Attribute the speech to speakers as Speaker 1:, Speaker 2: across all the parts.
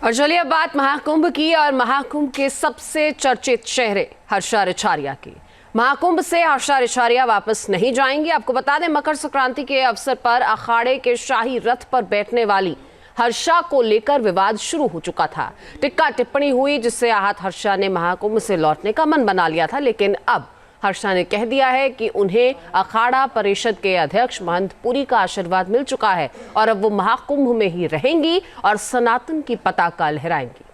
Speaker 1: और चलिए अब बात महाकुंभ की और महाकुंभ के सबसे चर्चित चेहरे हर्षा रिछारिया की। महाकुंभ से हर्षा रिछारिया वापस नहीं जाएंगी। आपको बता दें, मकर संक्रांति के अवसर पर अखाड़े के शाही रथ पर बैठने वाली हर्षा को लेकर विवाद शुरू हो चुका था। टिक्का टिप्पणी हुई जिससे आहत हर्षा ने महाकुंभ से लौटने का मन बना लिया था, लेकिन अब हर्षा ने कह दिया है कि उन्हें अखाड़ा परिषद के अध्यक्ष महंत पुरी का आशीर्वाद मिल चुका है और अब वो महाकुंभ में ही रहेंगी और सनातन की पताका लहराएंगी।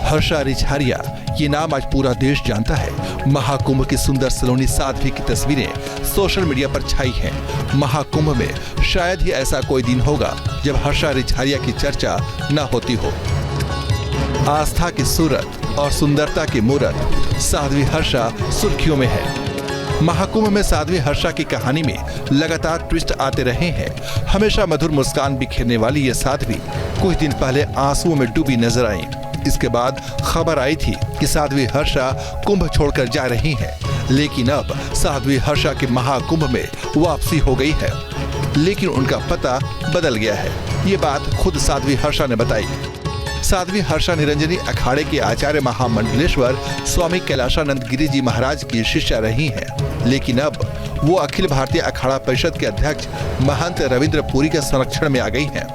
Speaker 2: हर्षा रिछारिया, ये नाम आज पूरा देश जानता है। महाकुंभ की सुंदर सलोनी साध्वी की तस्वीरें सोशल मीडिया पर छाई हैं। महाकुंभ में शायद ही ऐसा कोई दिन होगा जब हर्षा रिछारिया की चर्चा न होती हो। आस्था की सूरत और सुंदरता की मूरत साध्वी हर्षा सुर्खियों में है। महाकुंभ में साध्वी हर्षा की कहानी में लगातार ट्विस्ट आते रहे हैं। हमेशा मधुर मुस्कान बिखेरने वाली ये साध्वी कुछ दिन पहले आंसुओं में डूबी नजर आई। इसके बाद खबर आई थी कि साध्वी हर्षा कुंभ छोड़कर जा रही हैं, लेकिन अब साध्वी हर्षा की महाकुंभ में वापसी हो गई है, लेकिन उनका पता बदल गया है। ये बात खुद साध्वी हर्षा ने बताई। साध्वी हर्षा निरंजनी अखाड़े के आचार्य महामंडलेश्वर स्वामी कैलाशानंद गिरी जी महाराज की शिष्या रही हैं, लेकिन अब वो अखिल भारतीय अखाड़ा परिषद के अध्यक्ष महंत रविंद्र पुरी के संरक्षण में आ गई हैं।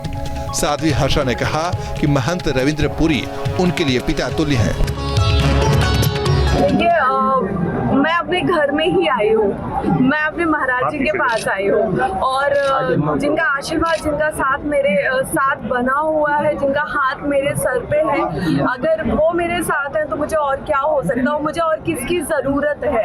Speaker 2: साध्वी हर्षा ने कहा कि महंत रविंद्र पुरी उनके लिए पिता तुल्य हैं।
Speaker 3: मैं अपने घर में ही आई हूँ, मैं अपने महाराज जी के पास आई हूँ और जिनका आशीर्वाद, जिनका साथ मेरे साथ बना हुआ है, जिनका हाथ मेरे सर पे है, अगर वो मेरे साथ है तो मुझे और क्या हो सकता है, मुझे और किसकी ज़रूरत है।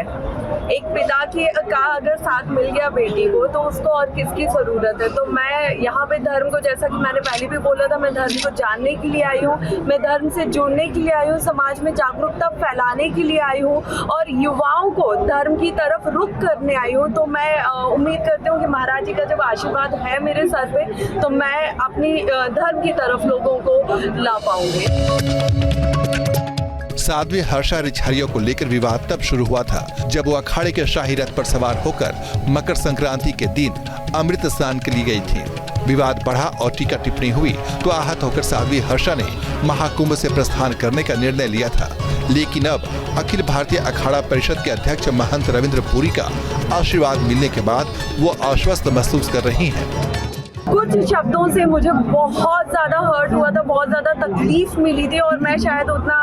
Speaker 3: एक पिता का अगर साथ मिल गया बेटी को तो उसको और किसकी ज़रूरत है। तो मैं यहाँ पे धर्म को, जैसा कि मैंने पहले भी बोला था, मैं धर्म को जानने के लिए आई हूँ, मैं धर्म से जुड़ने के लिए आई हूँ, समाज में जागरूकता फैलाने के लिए आई हूँ और युवाओं को धर्म की तरफ रुख करने आई हूँ। तो मैं उम्मीद करती हूँ कि महाराज जी का जब आशीर्वाद है मेरे सर पे तो मैं अपनी धर्म की तरफ लोगों को ला पाऊंगी।
Speaker 2: साध्वी हर्षा रिछारिया को लेकर विवाद तब शुरू हुआ था जब वो अखाड़े के शाही रथ पर सवार होकर मकर संक्रांति के दिन अमृत स्नान के लिए गई थी। विवाद बढ़ा और टीका टिप्पणी हुई तो आहत होकर साध्वी हर्षा ने महाकुंभ से प्रस्थान करने का निर्णय लिया था, लेकिन अब अखिल भारतीय अखाड़ा परिषद के अध्यक्ष महंत रविंद्र पुरी का आशीर्वाद मिलने के बाद वो आश्वस्त महसूस कर रही हैं।
Speaker 3: कुछ शब्दों से मुझे बहुत ज़्यादा हर्ट हुआ था, बहुत ज़्यादा तकलीफ मिली थी और मैं शायद उतना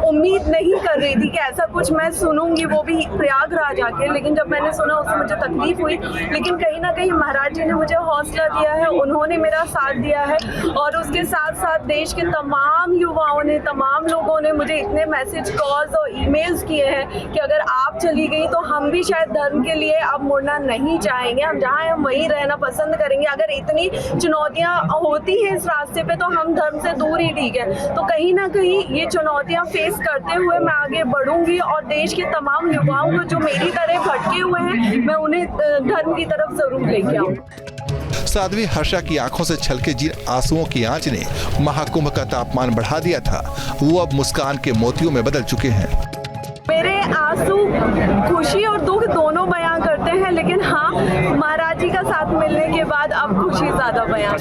Speaker 3: उम्मीद नहीं कर रही थी कि ऐसा कुछ मैं सुनूंगी, वो भी प्रयागराज आके। लेकिन जब मैंने सुना उससे मुझे तकलीफ हुई, लेकिन कहीं ना कहीं महाराज जी ने मुझे हौसला दिया है, उन्होंने मेरा साथ दिया है और उसके साथ साथ देश के तमाम युवाओं ने, तमाम लोगों ने मुझे इतने मैसेज, कॉल्स और ईमेल्स किए हैं कि अगर आप चली गई तो हम भी शायद धर्म के लिए अब मुड़ना नहीं चाहेंगे, हम जहाँ हैं हम वहीं रहना पसंद करेंगे। अगर इतनी चुनौतियां होती हैं इस रास्ते पे तो हम धर्म से दूर ही ठीक है। तो कहीं ना कहीं ये चुनौतियां फेस करते हुए मैं आगे बढ़ूंगी और देश के तमाम युवाओं को जो मेरी तरह भटके हुए हैं, मैं उन्हें धर्म की तरफ जरूर लेके आऊंगी।
Speaker 2: साध्वी हर्षा की आंखों से छलके जिन आंसुओं की आंच ने महाकुंभ का तापमान बढ़ा दिया था, वो अब मुस्कान के मोतियों में बदल चुके हैं।
Speaker 3: मेरे आंसू खुशी और दुख दोनों बयां करते हैं, लेकिन हाँ, महाराज जी का साथ मिलने के बाद अब खुशी ज्यादा बयां।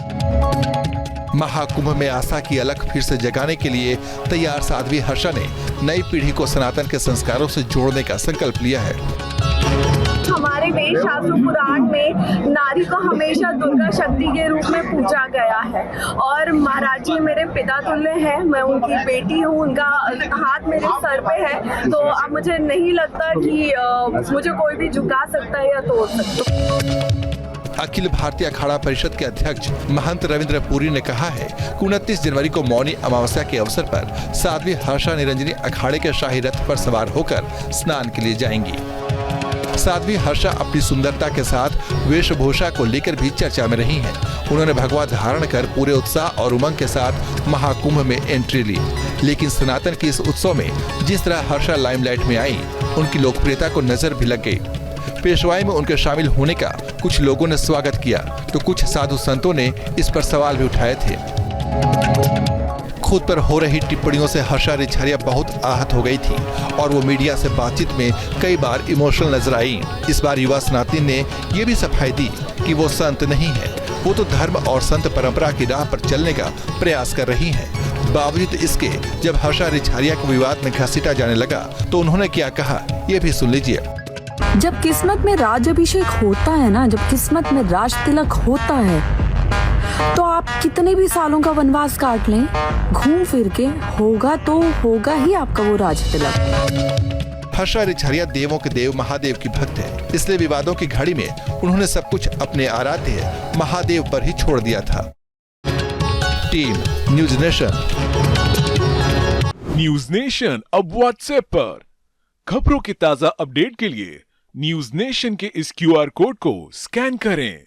Speaker 2: महाकुंभ में आस्था की अलख फिर से जगाने के लिए तैयार साध्वी हर्षा ने नई पीढ़ी को सनातन के संस्कारों से जोड़ने का संकल्प लिया है।
Speaker 3: हमारे वेद शास्त्र पुराण में नारी को हमेशा दुर्गा शक्ति के रूप में पूजा गया है और महाराज जी मेरे पिता तुल्य हैं, मैं उनकी बेटी हूँ, उनका हाथ मेरे सर पे है। तो अब मुझे नहीं लगता कि मुझे कोई भी झुका सकता है या तोड़ सकता है।
Speaker 2: अखिल भारतीय अखाड़ा परिषद के अध्यक्ष महंत रविंद्र पुरी ने कहा है कि 29 जनवरी को मौनी अमावस्या के अवसर पर साध्वी हर्षा निरंजनी अखाड़े के शाही रथ पर सवार होकर स्नान के लिए जाएंगी। साध्वी हर्षा अपनी सुंदरता के साथ वेशभूषा को लेकर भी चर्चा में रही हैं। उन्होंने भगवा धारण कर पूरे उत्साह और उमंग के साथ महाकुंभ में एंट्री ली, लेकिन सनातन के इस उत्सव में जिस तरह हर्षा लाइमलाइट में आई, उनकी लोकप्रियता को नजर भी लग गई। पेशवाई में उनके शामिल होने का कुछ लोगों ने स्वागत किया तो कुछ साधु संतों ने इस पर सवाल भी उठाए थे। खुद पर हो रही टिप्पणियों से हर्षा रिछारिया बहुत आहत हो गई थी और वो मीडिया से बातचीत में कई बार इमोशनल नजर आई। इस बार युवा सनातनी ने ये भी सफाई दी कि वो संत नहीं है, वो तो धर्म और संत परंपरा की राह पर चलने का प्रयास कर रही हैं। बावजूद इसके जब हर्षा रिछारिया को विवाद में घसीटा जाने लगा तो उन्होंने क्या कहा, ये भी सुन लीजिए।
Speaker 4: जब किस्मत में राज अभिषेक होता है ना, जब किस्मत में राज तिलक होता है, तो आप कितने भी सालों का वनवास काट लें, घूम फिर के होगा तो होगा ही आपका वो राज तिलक।
Speaker 2: हर्षा रिछारिया देवों के देव महादेव की भक्त है, इसलिए विवादों की घड़ी में उन्होंने सब कुछ अपने आराध्य महादेव पर ही छोड़ दिया था। Team news nation.
Speaker 5: News nation अब व्हाट्सएप पर खबरों के ताजा अपडेट के लिए न्यूज नेशन के इस QR कोड को स्कैन करें।